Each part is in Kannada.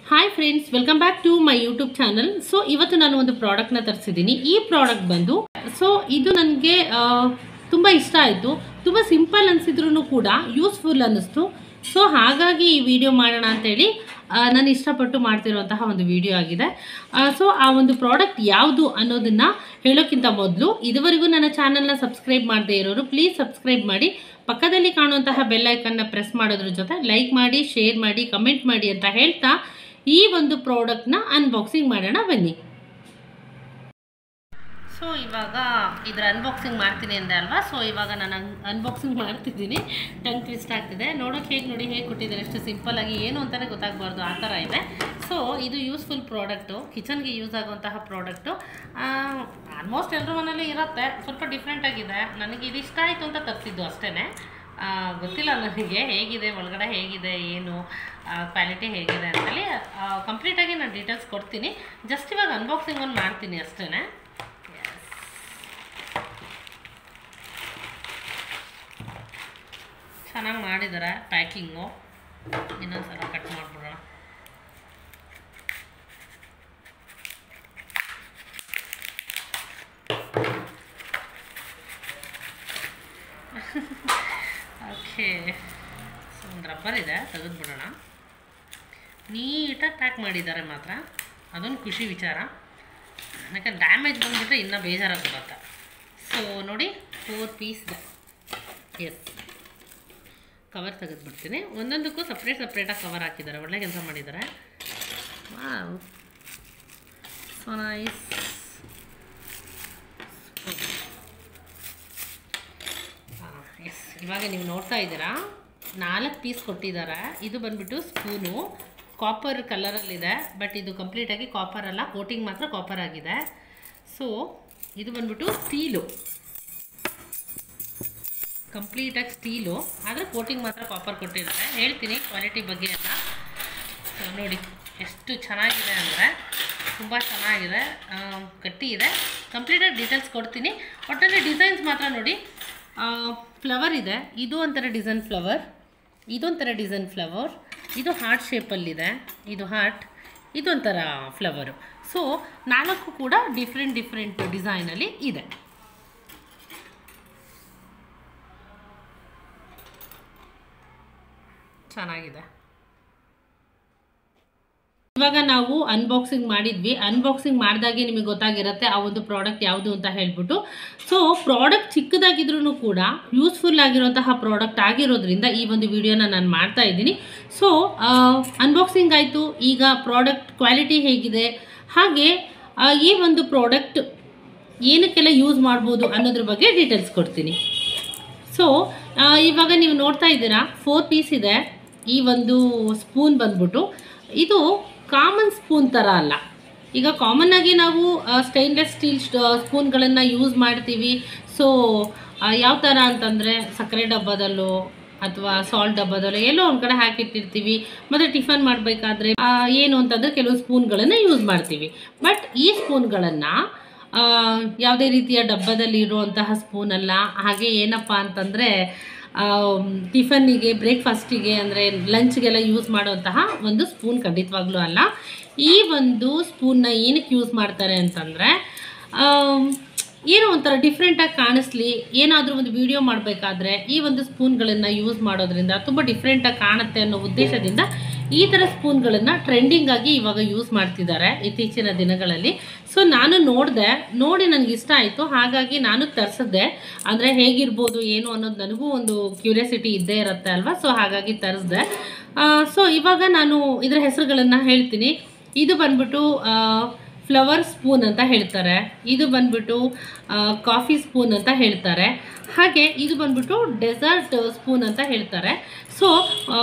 Hi friends, welcome back to my YouTube channel. So ಇವತ್ತು ನಾನು ಒಂದು ಪ್ರಾಡಕ್ಟ್ನ ತರಿಸಿದ್ದೀನಿ. ಈ ಪ್ರಾಡಕ್ಟ್ ಬಂದು ಇದು ನನಗೆ ತುಂಬ ಇಷ್ಟ ಆಯಿತು. ತುಂಬ ಸಿಂಪಲ್ ಅನಿಸಿದ್ರೂ ಕೂಡ ಯೂಸ್ಫುಲ್ ಅನ್ನಿಸ್ತು. ಸೊ ಹಾಗಾಗಿ ಈ ವಿಡಿಯೋ ಮಾಡೋಣ ಅಂತೇಳಿ ನಾನು ಇಷ್ಟಪಟ್ಟು ಮಾಡ್ತಿರುವಂತಹ ಒಂದು ವಿಡಿಯೋ ಆಗಿದೆ. ಸೊ ಆ ಒಂದು ಪ್ರಾಡಕ್ಟ್ ಯಾವುದು ಅನ್ನೋದನ್ನು ಹೇಳೋಕ್ಕಿಂತ ಮೊದಲು ಇದುವರೆಗೂ ನನ್ನ ಚಾನಲ್ನ ಸಬ್ಸ್ಕ್ರೈಬ್ ಮಾಡದೇ ಇರೋರು ಪ್ಲೀಸ್ ಸಬ್ಸ್ಕ್ರೈಬ್ ಮಾಡಿ, ಪಕ್ಕದಲ್ಲಿ ಕಾಣುವಂತಹ ಬೆಲ್ ಐಕನ್ನ ಪ್ರೆಸ್ ಮಾಡೋದ್ರ ಜೊತೆ ಲೈಕ್ ಮಾಡಿ, ಶೇರ್ ಮಾಡಿ, ಕಮೆಂಟ್ ಮಾಡಿ ಅಂತ ಹೇಳ್ತಾ ಈ ಒಂದು ಪ್ರಾಡಕ್ಟ್ನ ಅನ್ಬಾಕ್ಸಿಂಗ್ ಮಾಡೋಣ ಬನ್ನಿ. ಸೊ ಇವಾಗ ಇದರ ಅನ್ಬಾಕ್ಸಿಂಗ್ ಮಾಡ್ತೀನಿ ಅಂದೆ ಅಲ್ವಾ. ಸೊ ಇವಾಗ ನಾನು ಅನ್ಬಾಕ್ಸಿಂಗ್ ಮಾಡ್ತಿದ್ದೀನಿ. ಟಂಗ್ ಟ್ವಿಸ್ಟ್ ಆಗ್ತಿದೆ. ನೋಡೋಕೆ ಹೇಗೆ ಕೊಟ್ಟಿದ್ದಾರೆ, ಎಷ್ಟು ಸಿಂಪಲ್ಲಾಗಿ, ಏನು ಅಂತಲೇ ಗೊತ್ತಾಗಬಾರ್ದು ಆ ಥರ ಇದೆ. ಸೊ ಇದು ಯೂಸ್ಫುಲ್ ಪ್ರಾಡಕ್ಟು, ಕಿಚನ್ಗೆ ಯೂಸ್ ಆಗುವಂತಹ ಪ್ರಾಡಕ್ಟು. ಆಲ್ಮೋಸ್ಟ್ ಎಲ್ಲರ ಮನೇಲಿ ಇರುತ್ತೆ, ಸ್ವಲ್ಪ ಡಿಫ್ರೆಂಟಾಗಿದೆ. ನನಗೆ ಇದು ಇಷ್ಟ ಆಯಿತು ಅಂತ ತರಿಸಿದ್ದು ಅಷ್ಟೇ. ಗೊತ್ತಿಲ್ಲ ನನಗೆ ಹೇಗಿದೆ, ಒಳಗಡೆ ಹೇಗಿದೆ, ಏನು ಕ್ವಾಲಿಟಿ ಹೇಗಿದೆ ಅಂತೇಳಿ ಕಂಪ್ಲೀಟಾಗಿ ನಾನು ಡೀಟೇಲ್ಸ್ ಕೊಡ್ತೀನಿ. ಜಸ್ಟ್ ಇವಾಗ ಅನ್ಬಾಕ್ಸಿಂಗ್ ಒಂದು ಮಾಡ್ತೀನಿ ಅಷ್ಟೇ. ಚೆನ್ನಾಗಿ ಮಾಡಿದ್ದಾರೆ ಪ್ಯಾಕಿಂಗು. ಇನ್ನೊಂದು ಸಲ ಕಟ್ ಮಾಡಿಬಿಡೋಣ. ಓಕೆ, ಸೊ ಒಂದು ರಬ್ಬರ್ ಇದೆ, ತೆಗೆದುಬಿಡೋಣ. ನೀಟಾಗಿ ಪ್ಯಾಕ್ ಮಾಡಿದ್ದಾರೆ ಮಾತ್ರ, ಅದೊಂದು ಖುಷಿ ವಿಚಾರ. ಯಾಕೆ ಡ್ಯಾಮೇಜ್ ಬಂದುಬಿಟ್ರೆ ಇನ್ನೂ ಬೇಜಾರಾಗಿ ಬರುತ್ತೆ. ಸೊ ನೋಡಿ, 4 ಪೀಸ್ ಇದೆ. S, cover ತೆಗೆದುಬಿಡ್ತೀನಿ. ಒಂದೊಂದಕ್ಕೂ ಸಪ್ರೇಟಾಗಿ ಕವರ್ ಹಾಕಿದ್ದಾರೆ. ಒಳ್ಳೆ ಕೆಲಸ ಮಾಡಿದ್ದಾರೆ. Wow, so nice. ಎಸ್, ಇವಾಗ ನೀವು ನೋಡ್ತಾ ಇದ್ದೀರಾ, 4 ಪೀಸ್ ಕೊಟ್ಟಿದ್ದಾರೆ. ಇದು ಬಂದುಬಿಟ್ಟು ಸ್ಪೂನು ಕಾಪರ್ ಕಲರಲ್ಲಿದೆ, ಬಟ್ ಇದು ಕಂಪ್ಲೀಟಾಗಿ ಕಾಪರ್ ಅಲ್ಲ, ಕೋಟಿಂಗ್ ಮಾತ್ರ ಕಾಪರ್ ಆಗಿದೆ. ಸೊ ಇದು ಬಂದುಬಿಟ್ಟು ಸ್ಟೀಲು, ಕಂಪ್ಲೀಟಾಗಿ ಸ್ಟೀಲು, ಆದರೆ ಕೋಟಿಂಗ್ ಮಾತ್ರ ಕಾಪರ್ ಕೊಟ್ಟಿದ್ದಾರೆ. ಹೇಳ್ತೀನಿ ಕ್ವಾಲಿಟಿ ಬಗ್ಗೆ ಎಲ್ಲ. ಸೊ ನೋಡಿ ಎಷ್ಟು ಚೆನ್ನಾಗಿದೆ ಅಂದರೆ ತುಂಬ ಚೆನ್ನಾಗಿದೆ, ಗಟ್ಟಿ ಇದೆ. ಕಂಪ್ಲೀಟಾಗಿ ಡೀಟೇಲ್ಸ್ ಕೊಡ್ತೀನಿ. ಒಟ್ಟಲ್ಲಿ ಡಿಸೈನ್ಸ್ ಮಾತ್ರ ನೋಡಿ. ಫ್ಲವರ್ ಇದೆ, ಇದು ಒಂಥರ ಡಿಸೈನ್ ಫ್ಲವರ್, ಇದೊಂಥರ ಡಿಸೈನ್ ಫ್ಲವರ್, ಇದು ಹಾರ್ಟ್ ಶೇಪಲ್ಲಿದೆ, ಇದು ಹಾರ್ಟ್, ಇದೊಂಥರ ಫ್ಲವರು. ಸೊ 4 ಕೂಡ ಡಿಫ್ರೆಂಟ್ ಡಿಸೈನಲ್ಲಿ ಇದೆ. ಚೆನ್ನಾಗಿದೆ. ಇವಾಗ ನಾವು ಅನ್ಬಾಕ್ಸಿಂಗ್ ಮಾಡಿದ್ವಿ. ಅನ್ಬಾಕ್ಸಿಂಗ್ ಮಾಡಿದಾಗೆ ನಿಮಗೆ ಗೊತ್ತಾಗಿರುತ್ತೆ ಆ ಒಂದು ಪ್ರಾಡಕ್ಟ್ ಯಾವುದು ಅಂತ ಹೇಳ್ಬಿಟ್ಟು. ಸೊ ಪ್ರಾಡಕ್ಟ್ ಚಿಕ್ಕದಾಗಿದ್ರೂ ಕೂಡ ಯೂಸ್ಫುಲ್ ಆಗಿರುವಂತಹ ಪ್ರಾಡಕ್ಟ್ ಆಗಿರೋದ್ರಿಂದ ಈ ಒಂದು ವಿಡಿಯೋನ ನಾನು ಮಾಡ್ತಾ ಇದ್ದೀನಿ. ಸೊ ಅನ್ಬಾಕ್ಸಿಂಗ್ ಆಯಿತು. ಈಗ ಪ್ರಾಡಕ್ಟ್ ಕ್ವಾಲಿಟಿ ಹೇಗಿದೆ, ಹಾಗೆ ಈ ಒಂದು ಪ್ರಾಡಕ್ಟ್ ಏನಕ್ಕೆಲ್ಲ ಯೂಸ್ ಮಾಡ್ಬೋದು ಅನ್ನೋದ್ರ ಬಗ್ಗೆ ಡೀಟೇಲ್ಸ್ ಕೊಡ್ತೀನಿ. ಸೊ ಇವಾಗ ನೀವು ನೋಡ್ತಾ ಇದ್ದೀರಾ, 4 ಪೀಸ್ ಇದೆ. ಈ ಒಂದು ಸ್ಪೂನ್ ಬಂದ್ಬಿಟ್ಟು ಇದು ಕಾಮನ್ ಸ್ಪೂನ್ ಥರ ಅಲ್ಲ. ಈಗ ಕಾಮನ್ನಾಗಿ ನಾವು ಸ್ಟೈನ್ಲೆಸ್ ಸ್ಟೀಲ್ ಸ್ಪೂನ್ಗಳನ್ನು ಯೂಸ್ ಮಾಡ್ತೀವಿ. ಸೊ ಯಾವ ಥರ ಅಂತಂದರೆ ಸಕ್ಕರೆ ಡಬ್ಬದಲ್ಲೋ ಅಥವಾ ಸಾಲ್ಟ್ ಡಬ್ಬದಲ್ಲೋ ಎಲ್ಲೋ ಒಂದು ಕಡೆ ಹಾಕಿಟ್ಟಿರ್ತೀವಿ. ಮತ್ತು ಟಿಫನ್ ಮಾಡಬೇಕಾದ್ರೆ ಏನು ಅಂತಂದರೆ ಕೆಲವು ಸ್ಪೂನ್ಗಳನ್ನು ಯೂಸ್ ಮಾಡ್ತೀವಿ. ಬಟ್ ಈ ಸ್ಪೂನ್ಗಳನ್ನು ಯಾವುದೇ ರೀತಿಯ ಡಬ್ಬದಲ್ಲಿ ಇರುವಂತಹ ಸ್ಪೂನ್ ಅಲ್ಲ. ಹಾಗೆ ಏನಪ್ಪ ಅಂತಂದರೆ ಟಿಫನ್ನಿಗೆ, ಬ್ರೇಕ್ಫಾಸ್ಟಿಗೆ ಅಂದರೆ ಲಂಚ್ಗೆಲ್ಲ ಯೂಸ್ ಮಾಡುವಂತಹ ಒಂದು ಸ್ಪೂನ್ ಖಂಡಿತವಾಗ್ಲೂ ಅಲ್ಲ. ಈ ಒಂದು ಸ್ಪೂನ್ನ ಏನಕ್ಕೆ ಯೂಸ್ ಮಾಡ್ತಾರೆ ಅಂತಂದರೆ ಏನೋ ಒಂಥರ ಡಿಫ್ರೆಂಟಾಗಿ ಕಾಣಿಸ್ಲಿ, ಏನಾದರೂ ಒಂದು ವಿಡಿಯೋ ಮಾಡಬೇಕಾದ್ರೆ ಈ ಒಂದು ಸ್ಪೂನ್ಗಳನ್ನು ಯೂಸ್ ಮಾಡೋದ್ರಿಂದ ತುಂಬ ಡಿಫ್ರೆಂಟಾಗಿ ಕಾಣುತ್ತೆ ಅನ್ನೋ ಉದ್ದೇಶದಿಂದ ಈ ಥರ ಸ್ಪೂನ್ಗಳನ್ನು ಟ್ರೆಂಡಿಂಗಾಗಿ ಇವಾಗ ಯೂಸ್ ಮಾಡ್ತಿದ್ದಾರೆ ಇತ್ತೀಚಿನ ದಿನಗಳಲ್ಲಿ. ಸೊ ನಾನು ನೋಡಿ ನನಗೆ ಇಷ್ಟ ಆಯಿತು, ಹಾಗಾಗಿ ನಾನು ತರಿಸಿದ್ದೆ. ಅಂದರೆ ಹೇಗಿರ್ಬೋದು ಏನು ಅನ್ನೋದು ನನಗೂ ಒಂದು ಕ್ಯೂರಿಯಾಸಿಟಿ ಇದ್ದೇ ಇರುತ್ತೆ ಅಲ್ವಾ. ಸೊ ಹಾಗಾಗಿ ತರಿಸಿದೆ. ಸೊ ಇವಾಗ ನಾನು ಇದರ ಹೆಸರುಗಳನ್ನು ಹೇಳ್ತೀನಿ. ಇದು ಬಂದ್ಬಿಟ್ಟು ಫ್ಲವರ್ ಸ್ಪೂನ್ ಅಂತ ಹೇಳ್ತಾರೆ, ಇದು ಬಂದ್ಬಿಟ್ಟು ಕಾಫಿ ಸ್ಪೂನ್ ಅಂತ ಹೇಳ್ತಾರೆ, ಹಾಗೆ ಇದು ಬಂದ್ಬಿಟ್ಟು ಡೆಸರ್ಟ್ ಸ್ಪೂನ್ ಅಂತ ಹೇಳ್ತಾರೆ. ಸೊ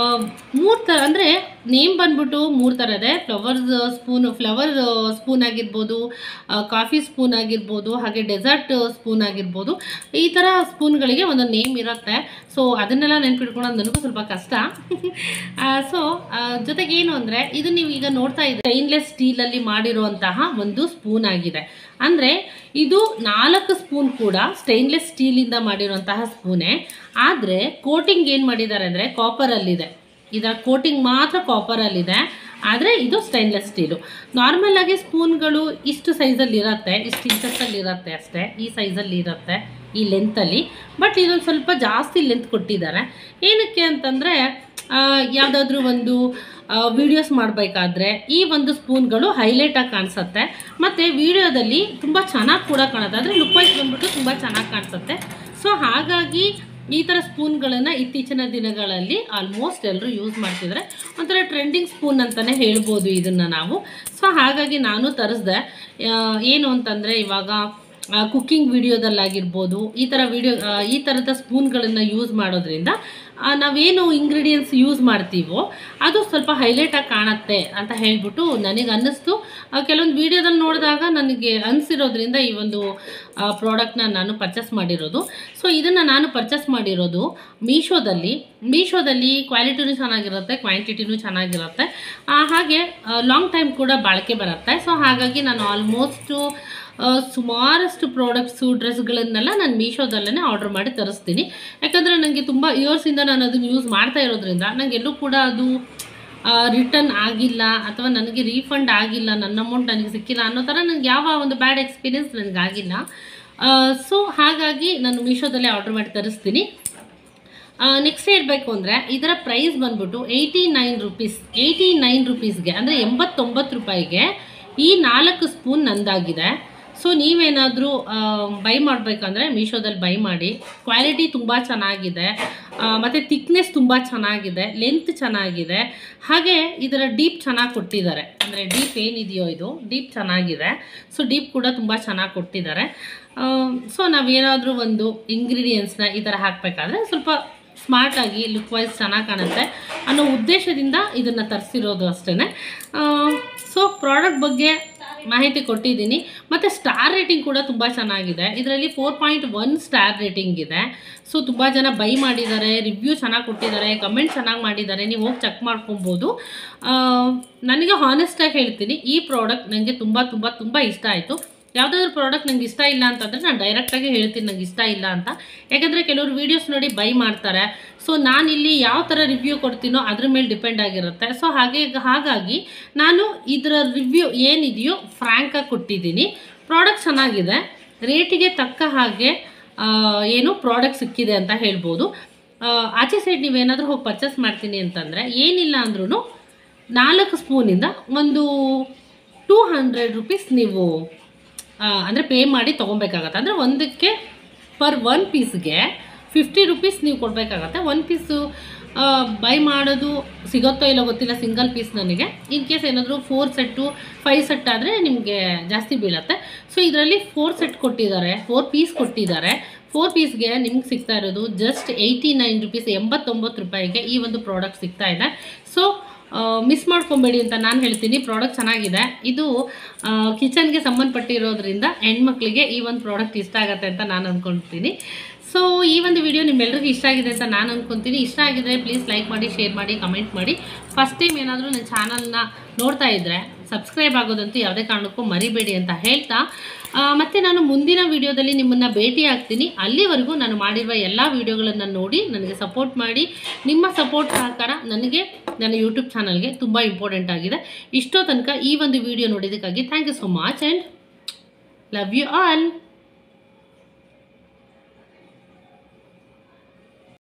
3 ಥರ, ಅಂದರೆ ನೇಮ್ ಬಂದ್ಬಿಟ್ಟು 3 ಥರ ಇದೆ. ಫ್ಲವರ್ ಸ್ಪೂನ್ ಆಗಿರ್ಬೋದು, ಕಾಫಿ ಸ್ಪೂನ್ ಆಗಿರ್ಬೋದು, ಹಾಗೆ ಡೆಸರ್ಟ್ ಸ್ಪೂನ್ ಆಗಿರ್ಬೋದು. ಈ ಥರ ಸ್ಪೂನ್ಗಳಿಗೆ ಒಂದೊಂದು ನೇಮ್ ಇರುತ್ತೆ. ಸೊ ಅದನ್ನೆಲ್ಲ ನೆನ್ಪಿಟ್ಕೊಳ್ಳೋದು ನನಗೂ ಸ್ವಲ್ಪ ಕಷ್ಟ. ಸೊ ಜೊತೆಗೆ ಏನು ಅಂದರೆ ಇದು ನೀವು ಈಗ ನೋಡ್ತಾ ಇದ್ದೀರಿ, ಸ್ಟೈನ್ಲೆಸ್ ಸ್ಟೀಲಲ್ಲಿ ಮಾಡಿರುವಂತಹ ಒಂದು ಸ್ಪೂನ್ ಆಗಿದೆ. ಅಂದರೆ ಇದು 4 ಸ್ಪೂನ್ ಕೂಡ ಸ್ಟೈನ್ಲೆಸ್ ಸ್ಟೀಲಿಂದ ಮಾಡಿರುವಂತಹ ಸ್ಪೂನೇ. ಆದರೆ ಕೋಟಿಂಗ್ ಏನು ಮಾಡಿದ್ದಾರೆ ಅಂದರೆ ಕಾಪರಲ್ಲಿದೆ. ಇದರ ಕೋಟಿಂಗ್ ಮಾತ್ರ ಕಾಪರಲ್ಲಿದೆ. ಆದರೆ ಇದು ಸ್ಟೈನ್ಲೆಸ್ ಸ್ಟೀಲು. ನಾರ್ಮಲ್ ಆಗಿ ಸ್ಪೂನ್ಗಳು ಇಷ್ಟು ಸೈಜಲ್ಲಿ ಇರುತ್ತೆ, ಇಷ್ಟು ಇಂಚಸ್ಸಲ್ಲಿ ಇರುತ್ತೆ ಅಷ್ಟೇ, ಈ ಸೈಜಲ್ಲಿ ಇರುತ್ತೆ ಈ ಲೆಂತಲ್ಲಿ. ಬಟ್ ಇದೊಂದು ಸ್ವಲ್ಪ ಜಾಸ್ತಿ ಲೆಂತ್ ಕೊಟ್ಟಿದ್ದಾರೆ. ಏನಕ್ಕೆ ಅಂತಂದರೆ ಯಾವುದಾದ್ರೂ ಒಂದು ವೀಡಿಯೋಸ್ ಮಾಡಬೇಕಾದ್ರೆ ಈ ಒಂದು ಸ್ಪೂನ್ಗಳು ಹೈಲೈಟಾಗಿ ಕಾಣಿಸುತ್ತೆ, ಮತ್ತು ವೀಡಿಯೋದಲ್ಲಿ ತುಂಬ ಚೆನ್ನಾಗಿ ಕೂಡ ಕಾಣುತ್ತೆ, ಅಂದರೆ ಲುಕ್ ವೈಸ್ ಬಂದ್ಬಿಟ್ಟು ತುಂಬ ಚೆನ್ನಾಗಿ ಕಾಣಿಸುತ್ತೆ. ಸೊ ಹಾಗಾಗಿ ಈ ಥರ ಸ್ಪೂನ್ಗಳನ್ನು ಇತ್ತೀಚಿನ ದಿನಗಳಲ್ಲಿ ಆಲ್ಮೋಸ್ಟ್ ಎಲ್ಲರೂ ಯೂಸ್ ಮಾಡ್ತಿದ್ದಾರೆ. ಒಂಥರ ಟ್ರೆಂಡಿಂಗ್ ಸ್ಪೂನ್ ಅಂತಲೇ ಹೇಳ್ಬೋದು ಇದನ್ನು ನಾವು. ಸೊ ಹಾಗಾಗಿ ನಾನು ತರಿಸ್ದೆ. ಏನು ಅಂತಂದರೆ ಇವಾಗ ಕುಕ್ಕಿಂಗ್ ವಿಡಿಯೋದಲ್ಲಾಗಿರ್ಬೋದು ಈ ಥರದ ಸ್ಪೂನ್ಗಳನ್ನು ಯೂಸ್ ಮಾಡೋದ್ರಿಂದ ನಾವೇನು ಇಂಗ್ರೀಡಿಯೆಂಟ್ಸ್ ಯೂಸ್ ಮಾಡ್ತೀವೋ ಅದು ಸ್ವಲ್ಪ ಹೈಲೈಟಾಗಿ ಕಾಣುತ್ತೆ ಅಂತ ಹೇಳ್ಬಿಟ್ಟು ನನಗೆ ಅನ್ನಿಸ್ತು. ಕೆಲವೊಂದು ವೀಡಿಯೋದಲ್ಲಿ ನೋಡಿದಾಗ ನನಗೆ ಅನಿಸಿರೋದ್ರಿಂದ ಈ ಒಂದು ಪ್ರಾಡಕ್ಟ್ನ ನಾನು ಪರ್ಚೇಸ್ ಮಾಡಿರೋದು. ಸೊ ಇದನ್ನು ನಾನು ಪರ್ಚೇಸ್ ಮಾಡಿರೋದು ಮೀಶೋದಲ್ಲಿ ಕ್ವಾಲಿಟಿನೂ ಚೆನ್ನಾಗಿರುತ್ತೆ, ಕ್ವಾಂಟಿಟಿನೂ ಚೆನ್ನಾಗಿರುತ್ತೆ, ಹಾಗೆ ಲಾಂಗ್ ಟೈಮ್ ಕೂಡ ಬಾಳಿಕೆ ಬರುತ್ತೆ. ಸೊ ಹಾಗಾಗಿ ನಾನು ಆಲ್ಮೋಸ್ಟು ಸುಮಾರಷ್ಟು ಪ್ರಾಡಕ್ಟ್ಸು ಡ್ರೆಸ್ಗಳನ್ನೆಲ್ಲ ನಾನು ಮೀಶೋದಲ್ಲೇ ಆರ್ಡರ್ ಮಾಡಿ ತರಿಸ್ತೀನಿ. ಯಾಕಂದರೆ ನನಗೆ ತುಂಬ ಇಯರ್ಸಿಂದ ನಾನು ಅದನ್ನು ಯೂಸ್ ಮಾಡ್ತಾ ಇರೋದ್ರಿಂದ ನನಗೆಲ್ಲೂ ಕೂಡ ಅದು ರಿಟರ್ನ್ ಆಗಿಲ್ಲ ಅಥವಾ ನನಗೆ ರೀಫಂಡ್ ಆಗಿಲ್ಲ, ನನ್ನ ಅಮೌಂಟ್ ನನಗೆ ಸಿಕ್ಕಿಲ್ಲ ಅನ್ನೋ ಥರ ನನಗೆ ಯಾವ ಒಂದು ಬ್ಯಾಡ್ ಎಕ್ಸ್ಪೀರಿಯನ್ಸ್ ನನಗಾಗಿಲ್ಲ. ಸೊ ಹಾಗಾಗಿ ನಾನು ಮೀಶೋದಲ್ಲೇ ಆರ್ಡರ್ ಮಾಡಿ ತರಿಸ್ತೀನಿ. ನೆಕ್ಸ್ಟ್ ಹೇಳಬೇಕು ಅಂದರೆ ಇದರ ಪ್ರೈಸ್ ಬಂದ್ಬಿಟ್ಟು 89 ರುಪೀಸ್ಗೆ, ಅಂದರೆ 89 ರೂಪಾಯಿಗೆ ಈ 4 ಸ್ಪೂನ್ ನಂದಾಗಿದೆ. ಸೊ ನೀವೇನಾದರೂ ಬೈ ಮಾಡಬೇಕಂದ್ರೆ ಮೀಶೋದಲ್ಲಿ ಬೈ ಮಾಡಿ. ಕ್ವಾಲಿಟಿ ತುಂಬ ಚೆನ್ನಾಗಿದೆ, ಮತ್ತು ಥಿಕ್ನೆಸ್ ತುಂಬ ಚೆನ್ನಾಗಿದೆ, ಲೆಂತ್ ಚೆನ್ನಾಗಿದೆ, ಹಾಗೆ ಇದರ ಡೀಪ್ ಚೆನ್ನಾಗಿ ಕೊಟ್ಟಿದ್ದಾರೆ. ಅಂದರೆ ಡೀಪ್ ಏನಿದೆಯೋ ಇದು ಡೀಪ್ ಚೆನ್ನಾಗಿದೆ. ಸೊ ಡೀಪ್ ಕೂಡ ತುಂಬ ಚೆನ್ನಾಗಿ ಕೊಟ್ಟಿದ್ದಾರೆ. ಸೊ ನಾವೇನಾದರೂ ಒಂದು ಇಂಗ್ರೀಡಿಯೆಂಟ್ಸ್ನ ಈ ಥರ ಹಾಕಬೇಕಾದ್ರೆ ಸ್ವಲ್ಪ ಸ್ಮಾರ್ಟಾಗಿ ಲುಕ್ ವೈಸ್ ಚೆನ್ನಾಗಿ ಕಾಣುತ್ತೆ ಅನ್ನೋ ಉದ್ದೇಶದಿಂದ ಇದನ್ನು ತರಿಸಿರೋದು ಅಷ್ಟೇ. ಸೊ ಪ್ರಾಡಕ್ಟ್ ಬಗ್ಗೆ ಮಾಹಿತಿ ಕೊಟ್ಟಿದ್ದೀನಿ, ಮತ್ತು ಸ್ಟಾರ್ ರೇಟಿಂಗ್ ಕೂಡ ತುಂಬ ಚೆನ್ನಾಗಿದೆ. ಇದರಲ್ಲಿ 4.1 ಸ್ಟಾರ್ ರೇಟಿಂಗ್ ಇದೆ. ಸೊ ತುಂಬ ಜನ ಬೈ ಮಾಡಿದ್ದಾರೆ, ರಿವ್ಯೂ ಚೆನ್ನಾಗಿ ಕೊಟ್ಟಿದ್ದಾರೆ, ಕಮೆಂಟ್ ಚೆನ್ನಾಗಿ ಮಾಡಿದ್ದಾರೆ, ನೀವು ಹೋಗಿ ಚೆಕ್ ಮಾಡ್ಕೊಬೋದು. ನನಗೆ ಹಾನೆಸ್ಟಾಗಿ ಹೇಳ್ತೀನಿ, ಈ ಪ್ರಾಡಕ್ಟ್ ನನಗೆ ತುಂಬ ತುಂಬ ತುಂಬ ಇಷ್ಟ ಆಯಿತು. ಯಾವುದಾದ್ರೂ ಪ್ರಾಡಕ್ಟ್ ನಂಗೆ ಇಷ್ಟ ಇಲ್ಲ ಅಂತಂದರೆ ನಾನು ಡೈರೆಕ್ಟಾಗಿ ಹೇಳ್ತೀನಿ ನಂಗೆ ಇಷ್ಟ ಇಲ್ಲ ಅಂತ. ಯಾಕಂದರೆ ಕೆಲವರು ವೀಡಿಯೋಸ್ ನೋಡಿ ಬೈ ಮಾಡ್ತಾರೆ. ಸೊ ನಾನಿಲ್ಲಿ ಯಾವ ಥರ ರಿವ್ಯೂ ಕೊಡ್ತೀನೋ ಅದ್ರ ಮೇಲೆ ಡಿಪೆಂಡ್ ಆಗಿರುತ್ತೆ. ಸೊ ಹಾಗಾಗಿ ನಾನು ಇದರ ರಿವ್ಯೂ ಏನಿದೆಯೋ ಫ್ರ್ಯಾಂಕಾಗಿ ಕೊಟ್ಟಿದ್ದೀನಿ. ಪ್ರಾಡಕ್ಟ್ ಚೆನ್ನಾಗಿದೆ, ರೇಟಿಗೆ ತಕ್ಕ ಹಾಗೆ ಪ್ರಾಡಕ್ಟ್ ಸಿಕ್ಕಿದೆ ಅಂತ ಹೇಳ್ಬೋದು. ಆಚೆ ಸೈಡ್ ನೀವೇನಾದರೂ ಹೋಗಿ ಪರ್ಚೇಸ್ ಮಾಡ್ತೀನಿ ಅಂತಂದರೆ ಏನಿಲ್ಲ ಅಂದ್ರೂ 4 ಸ್ಪೂನಿಂದ ಒಂದು 200 ರುಪೀಸ್ ನೀವು ಅಂದರೆ ಪೇ ಮಾಡಿ ತೊಗೊಬೇಕಾಗತ್ತೆ. ಅಂದರೆ ಒಂದಕ್ಕೆ ಪರ್ 1 ಪೀಸ್ಗೆ 50 ರುಪೀಸ್ ನೀವು ಕೊಡಬೇಕಾಗತ್ತೆ. 1 ಪೀಸು ಬೈ ಮಾಡೋದು ಸಿಗುತ್ತೋ ಇಲ್ಲೋ ಗೊತ್ತಿಲ್ಲ, ಸಿಂಗಲ್ ಪೀಸ್ ನನಗೆ. ಇನ್ ಕೇಸ್ ಏನಾದರೂ 4 ಸೆಟ್ಟು 5 ಸೆಟ್ ಆದರೆ ನಿಮಗೆ ಜಾಸ್ತಿ ಬೀಳುತ್ತೆ. ಸೊ ಇದರಲ್ಲಿ 4 ಸೆಟ್ ಕೊಟ್ಟಿದ್ದಾರೆ, 4 ಪೀಸ್ ಕೊಟ್ಟಿದ್ದಾರೆ. 4 ಪೀಸ್ಗೆ ನಿಮ್ಗೆ ಸಿಗ್ತಾ ಇರೋದು ಜಸ್ಟ್ 89 ರುಪೀಸ್, 89 ರೂಪಾಯಿಗೆ ಈ ಒಂದು ಪ್ರಾಡಕ್ಟ್ ಸಿಗ್ತಾ ಇದೆ. ಸೊ ಮಿಸ್ ಮಾಡ್ಕೊಬೇಡಿ ಅಂತ ನಾನು ಹೇಳ್ತೀನಿ. ಪ್ರಾಡಕ್ಟ್ ಚೆನ್ನಾಗಿದೆ. ಇದು ಕಿಚನ್ಗೆ ಸಂಬಂಧಪಟ್ಟಿರೋದ್ರಿಂದ ಹೆಣ್ಮಕ್ಳಿಗೆ ಈ ಒಂದು ಪ್ರಾಡಕ್ಟ್ ಇಷ್ಟ ಆಗುತ್ತೆ ಅಂತ ನಾನು ಅಂದ್ಕೊಳ್ತೀನಿ. ಸೊ ಈ ಒಂದು ವಿಡಿಯೋ ನಿಮ್ಮೆಲ್ಲರಿಗೂ ಇಷ್ಟ ಆಗಿದೆ ಅಂತ ನಾನು ಅಂದ್ಕೊತೀನಿ. ಇಷ್ಟ ಆಗಿದ್ರೆ ಪ್ಲೀಸ್ ಲೈಕ್ ಮಾಡಿ, ಶೇರ್ ಮಾಡಿ, ಕಮೆಂಟ್ ಮಾಡಿ. ಫಸ್ಟ್ ಟೈಮ್ ಏನಾದರೂ ನನ್ನ ಚಾನಲ್ನ ನೋಡ್ತಾ ಇದ್ದರೆ ಸಬ್ಸ್ಕ್ರೈಬ್ ಆಗೋದಂತೂ ಯಾವುದೇ ಕಾರಣಕ್ಕೂ ಮರಿಬೇಡಿ ಅಂತ ಹೇಳ್ತಾ, ಮತ್ತು ನಾನು ಮುಂದಿನ ವಿಡಿಯೋದಲ್ಲಿ ನಿಮ್ಮನ್ನು ಭೇಟಿ ಆಗ್ತೀನಿ. ಅಲ್ಲಿವರೆಗೂ ನಾನು ಮಾಡಿರುವ ಎಲ್ಲ ವಿಡಿಯೋಗಳನ್ನು ನೋಡಿ ನನಗೆ ಸಪೋರ್ಟ್ ಮಾಡಿ. ನಿಮ್ಮ ಸಪೋರ್ಟ್ ಸಹಕಾರ ನನಗೆ ನನ್ನ ಯೂಟ್ಯೂಬ್ ಚಾನಲ್ಗೆ ತುಂಬ ಇಂಪಾರ್ಟೆಂಟ್ ಆಗಿದೆ. ಇಷ್ಟೋ ತನಕ ಈ ಒಂದು ವಿಡಿಯೋ ನೋಡಿದ್ದಕ್ಕಾಗಿ thank you so much and love you all.